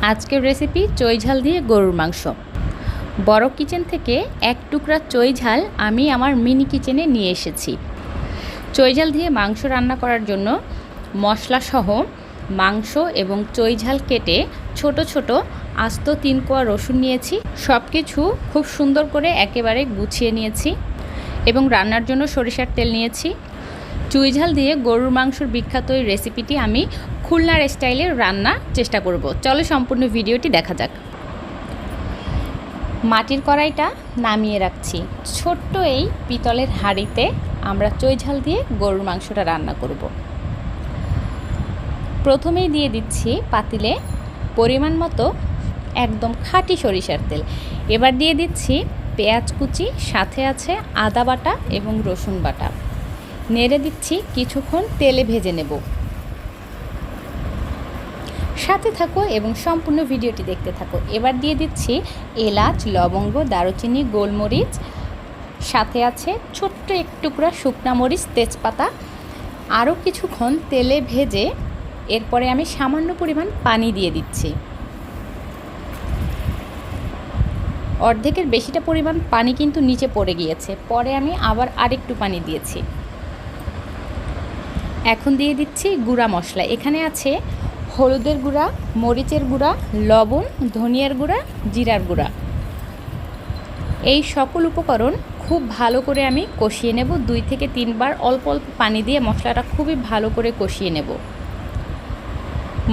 আজকের রেসিপি চই ঝাল দিয়ে গরুর মাংস। বড় কিচেন থেকে এক টুকরা চই ঝাল আমি আমার মিনি কিচেনে নিয়ে এসেছি। চই ঝাল দিয়ে মাংস রান্না করার জন্য মশলাসহ মাংস এবং চই ঝাল কেটে ছোট ছোট আস্ত 3 কোয়া রসুন নিয়েছি। সব কিছু খুব সুন্দর করে একেবারে গুছিয়ে নিয়েছি এবং রান্নার জন্য সরিষার তেল নিয়েছি। চুই ঝাল দিয়ে গরুর মাংসর বিখ্যাত এই রেসিপিটি আমি খুলনার স্টাইলে রান্নার চেষ্টা করব। চলো সম্পূর্ণ ভিডিওটি দেখা যাক। মাটির কড়াইটা নামিয়ে রাখছি। ছোট্ট এই পিতলের হাঁড়িতে আমরা চুই ঝাল দিয়ে গরুর মাংসটা রান্না করব। প্রথমেই দিয়ে দিচ্ছি পাতিলে পরিমাণ মতো একদম খাঁটি সরিষার তেল। এবার দিয়ে দিচ্ছি পেঁয়াজ কুচি, সাথে আছে আদা বাটা এবং রসুন বাটা। নেড়ে দিচ্ছি, কিছুক্ষণ তেলে ভেজে নেব। সাথে থাকো এবং সম্পূর্ণ ভিডিওটি দেখতে থাকো। এবার দিয়ে দিচ্ছি এলাচ, লবঙ্গ, দারুচিনি, গোলমরিচ, সাথে আছে ছোট্ট এক টুকরা শুকনা মরিচ, তেজপাতা। আরও কিছুক্ষণ তেলে ভেজে এরপরে আমি সামান্য পরিমাণ পানি দিয়ে দিচ্ছি। অর্ধেকের বেশিটা পরিমাণ পানি কিন্তু নিচে পড়ে গিয়েছে, পরে আমি আবার আরেকটু পানি দিয়েছি। এখন দিয়ে দিচ্ছি গুঁড়া মশলা। এখানে আছে হলুদের গুঁড়া, মরিচের গুঁড়া, লবণ, ধনিয়ার গুঁড়া, জিরার গুঁড়া। এই সকল উপকরণ খুব ভালো করে আমি কষিয়ে নেব। 2 থেকে 3 বার অল্প অল্প পানি দিয়ে মশলাটা খুবই ভালো করে কষিয়ে নেব।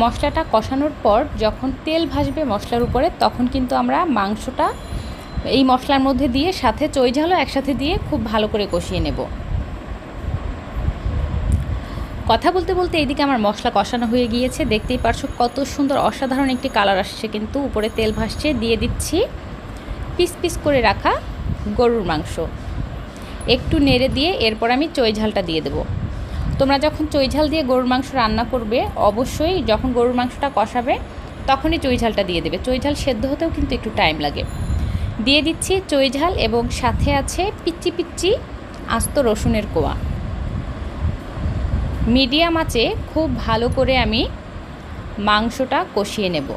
মশলাটা কষানোর পর যখন তেল ভাসবে মশলার উপরে, তখন কিন্তু আমরা মাংসটা এই মশলার মধ্যে দিয়ে সাথে চই ঝালও একসাথে দিয়ে খুব ভালো করে কষিয়ে নেব। কথা বলতে বলতে এইদিকে আমার মশলা কষানো হয়ে গিয়েছে। দেখতেই পারছো কত সুন্দর অসাধারণ একটি কালার আসছে, কিন্তু উপরে তেল ভাসছে। দিয়ে দিচ্ছি পিস পিস করে রাখা গরুর মাংস। একটু নেড়ে দিয়ে এরপর আমি চই ঝালটা দিয়ে দেব। তোমরা যখন চই ঝাল দিয়ে গরুর মাংস রান্না করবে, অবশ্যই যখন গরুর মাংসটা কষাবে তখনই চই ঝালটা দিয়ে দেবে। চই ঝাল সেদ্ধ হতেও কিন্তু একটু টাইম লাগে। দিয়ে দিচ্ছি চই ঝাল এবং সাথে আছে পিচ্চি পিচ্চি আস্ত রসুনের কোয়া। মিডিয়াম আঁচে খুব ভালো করে আমি মাংসটা কষিয়ে নেব।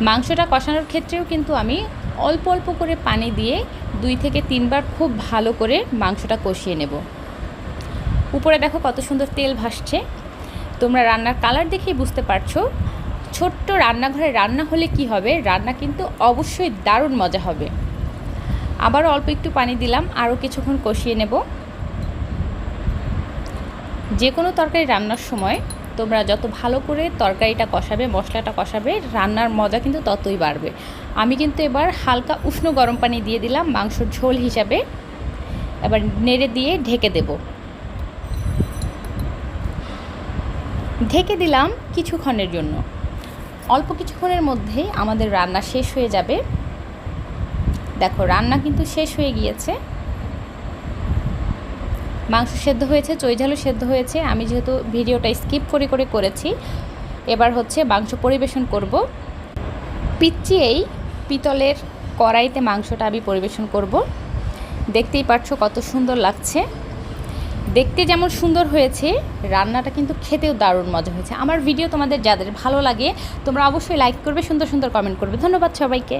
মাংসটা কষানোর ক্ষেত্রেও কিন্তু আমি অল্প অল্প করে পানি দিয়ে 2 থেকে 3 বার খুব ভালো করে মাংসটা কষিয়ে নেব। উপরে দেখো কত সুন্দর তেল ভাসছে। তোমরা রান্নার কালার দেখেই বুঝতে পারছো ছোট্ট রান্নাঘরে রান্না হলে কি হবে, রান্না কিন্তু অবশ্যই দারুণ মজা হবে। আবারও অল্প একটু পানি দিলাম, আরও কিছুক্ষণ কষিয়ে নেব। যে কোনো তরকারি রান্নার সময় তোমরা যত ভালো করে তরকারিটা কষাবে, মশলাটা কষাবে, রান্নার মজা কিন্তু ততই বাড়বে। আমি কিন্তু এবার হালকা উষ্ণ গরম পানি দিয়ে দিলাম মাংসর ঝোল হিসাবে। এবার নেড়ে দিয়ে ঢেকে দেব। ঢেকে দিলাম কিছুক্ষণের জন্য। অল্প কিছুক্ষণের মধ্যেই আমাদের রান্না শেষ হয়ে যাবে। দেখো রান্না কিন্তু শেষ হয়ে গিয়েছে। মাংস সেদ্ধ হয়েছে, চই ঝালও সেদ্ধ হয়েছে। আমি যেহেতু ভিডিওটা স্কিপ করেছি, এবার হচ্ছে মাংস পরিবেশন করব। পিচ্চি এই পিতলের কড়াইতে মাংসটা আমি পরিবেশন করব। দেখতেই পাচ্ছ কত সুন্দর লাগছে। দেখতে যেমন সুন্দর হয়েছে, রান্নাটা কিন্তু খেতেও দারুণ মজা হয়েছে। আমার ভিডিও তোমাদের যাদের ভালো লাগে তোমরা অবশ্যই লাইক করবে, সুন্দর সুন্দর কমেন্ট করবে। ধন্যবাদ সবাইকে।